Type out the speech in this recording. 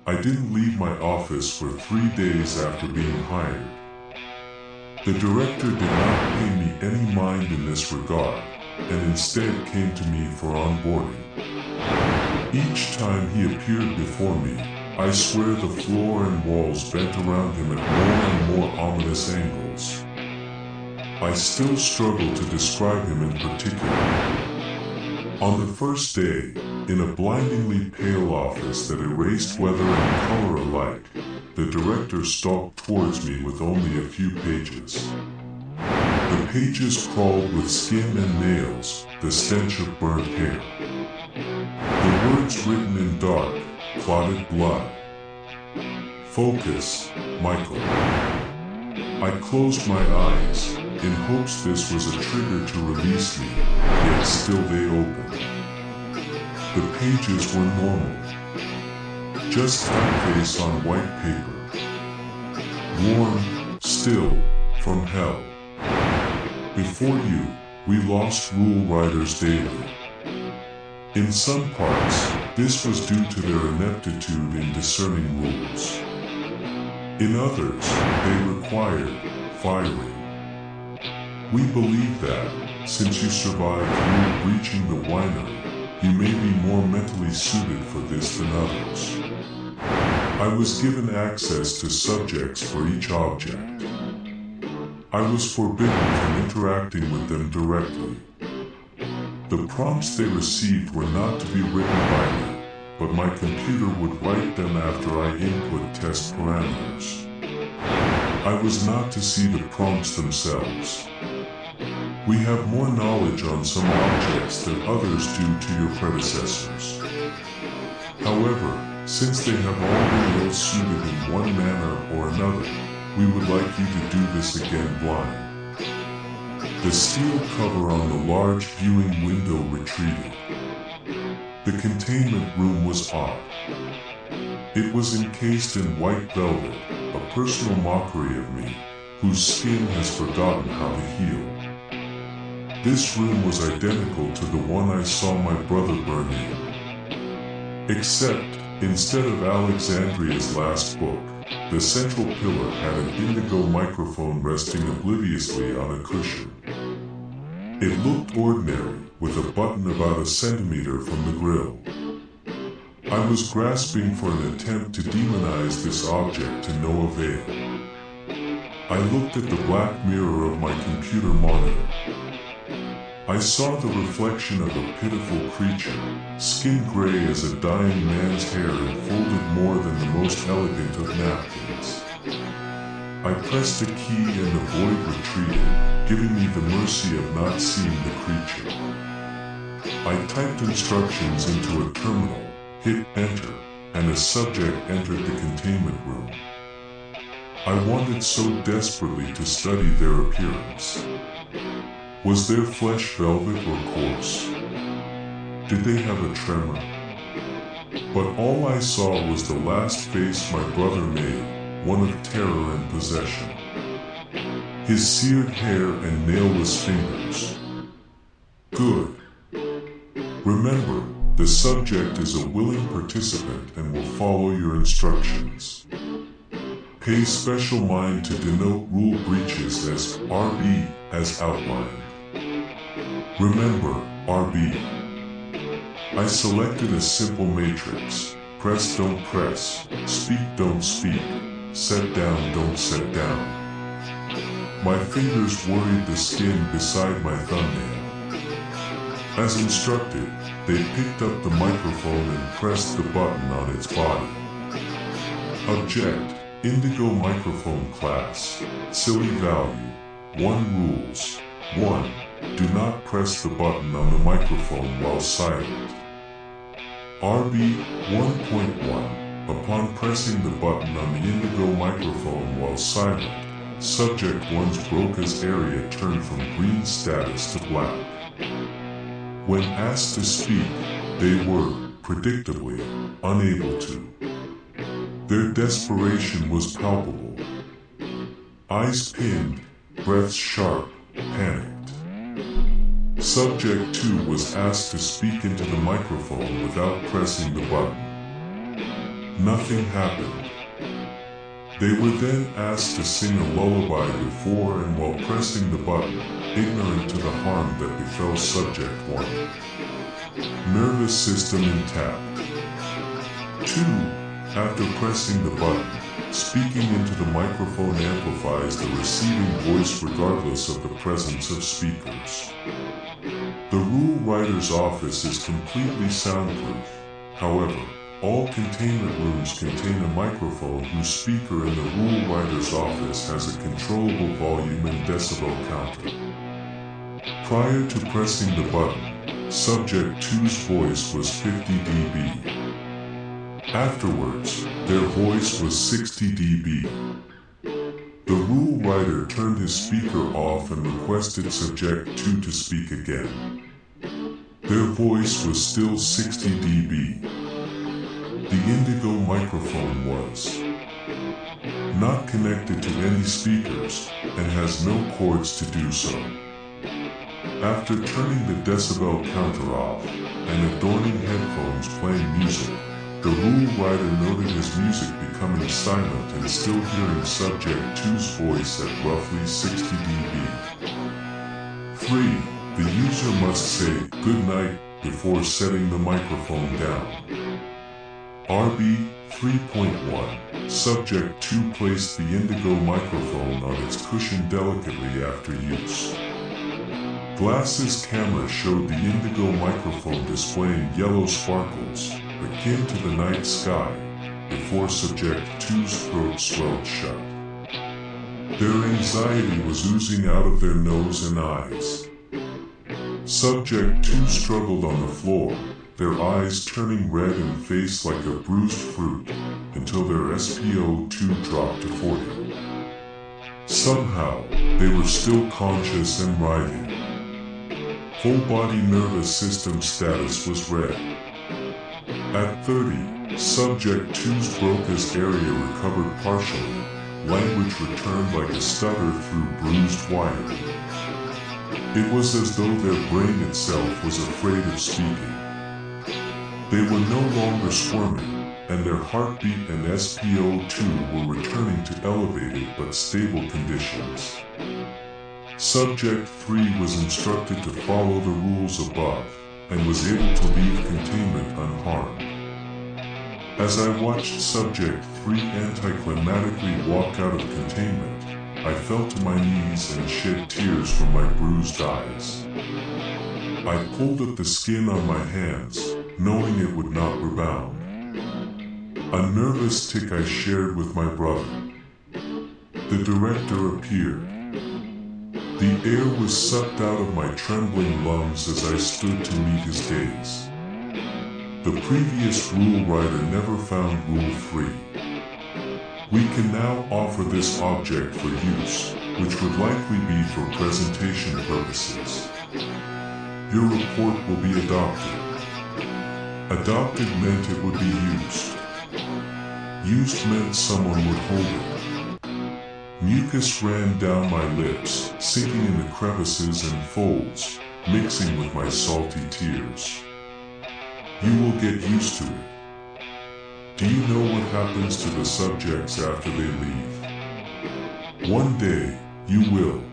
I didn't leave my office for 3 days after being hired. The director did not pay me any mind in this regard, and instead came to me for onboarding. Each time he appeared before me, I swear the floor and walls bent around him at more and more ominous angles. I still struggle to describe him in particular. On the first day, in a blindingly pale office that erased weather and color alike, the director stalked towards me with only a few pages. The pages crawled with skin and nails, the stench of burnt hair. The words written in dark, clotted blood. Focus, Michael. I closed my eyes, in hopes this was a trigger to release me, yet still they opened. The pages were normal. Just typeface on white paper. Warm, still, from hell. Before you, we lost rule writers daily. In some parts, this was due to their ineptitude in discerning rules. In others, they required firing. We believe that, since you survived rule breaching the winery, you may be more mentally suited for this than others. I was given access to subjects for each object. I was forbidden from interacting with them directly. The prompts they received were not to be written by me, but my computer would write them after I input test parameters. I was not to see the prompts themselves. We have more knowledge on some objects than others do to your predecessors. However, since they have all been ill-suited in one manner or another, we would like you to do this again blind. The steel cover on the large viewing window retreated. The containment room was odd. It was encased in white velvet, a personal mockery of me, whose skin has forgotten how to heal. This room was identical to the one I saw my brother burn in. Except, instead of Alexandria's last book, the central pillar had an indigo microphone resting obliviously on a cushion. It looked ordinary, with a button about a centimeter from the grill. I was grasping for an attempt to demonize this object to no avail. I looked at the black mirror of my computer monitor. I saw the reflection of a pitiful creature, skin gray as a dying man's hair and folded more than the most elegant of napkins. I pressed a key and the void retreated, giving me the mercy of not seeing the creature. I typed instructions into a terminal, hit enter, and a subject entered the containment room. I wanted so desperately to study their appearance. Was their flesh velvet or coarse? Did they have a tremor? But all I saw was the last face my brother made, one of terror and possession. His seared hair and nailless fingers. Good. Remember, the subject is a willing participant and will follow your instructions. Pay special mind to denote rule breaches as RB as outlined. Remember, RB. I selected a simple matrix. Press don't press, speak don't speak, set down don't set down. My fingers worried the skin beside my thumbnail. As instructed, they picked up the microphone and pressed the button on its body. Object, indigo microphone class, silly value, 1 rules, 1. Do not press the button on the microphone while silent. RB 1.1. Upon pressing the button on the indigo microphone while silent, subject 1's broca's area turned from green status to black. When asked to speak, they were, predictably, unable to. Their desperation was palpable. Eyes pinned, breaths sharp, panicked. Subject 2 was asked to speak into the microphone without pressing the button. Nothing happened. They were then asked to sing a lullaby before and while pressing the button, ignorant to the harm that befell subject 1. Nervous system intact. 2. After pressing the button, speaking into the microphone amplifies the receiving voice regardless of the presence of speakers. The rule writer's office is completely soundproof. However, all containment rooms contain a microphone whose speaker in the rule writer's office has a controllable volume and decibel counter. Prior to pressing the button, subject 2's voice was 50 dB. Afterwards, their voice was 60 dB. The rule writer turned his speaker off and requested subject 2 to speak again. Their voice was still 60 dB. The indigo microphone was not connected to any speakers and has no cords to do so. After turning the decibel counter off and adorning headphones playing music, the rule writer noted his music becoming silent and still hearing subject 2's voice at roughly 60 dB. 3. The user must say "good night" before setting the microphone down. RB 3.1. Subject 2 placed the indigo microphone on its cushion delicately after use. Glass's camera showed the indigo microphone displaying yellow sparkles, akin to the night sky, before subject 2's throat swelled shut. Their anxiety was oozing out of their nose and eyes. Subject 2 struggled on the floor, their eyes turning red and face like a bruised fruit, until their SpO2 dropped to 40. Somehow, they were still conscious and writhing. Whole body nervous system status was red. At 30, subject 2's Broca's area recovered partially, language returned like a stutter through bruised wire. It was as though their brain itself was afraid of speaking. They were no longer squirming, and their heartbeat and SpO2 were returning to elevated but stable conditions. Subject 3 was instructed to follow the rules above, and was able to leave containment unharmed. As I watched Subject 3 anticlimactically walk out of containment, I fell to my knees and shed tears from my bruised eyes. I pulled at the skin on my hands, knowing it would not rebound. A nervous tic I shared with my brother. The director appeared. The air was sucked out of my trembling lungs as I stood to meet his gaze. The previous rule writer never found Rule 3. We can now offer this object for use, which would likely be for presentation purposes. Your report will be adopted. Adopted meant it would be used. Used meant someone would hold it. Mucus ran down my lips, sinking in the crevices and folds, mixing with my salty tears. You will get used to it. Do you know what happens to the subjects after they leave? One day, you will.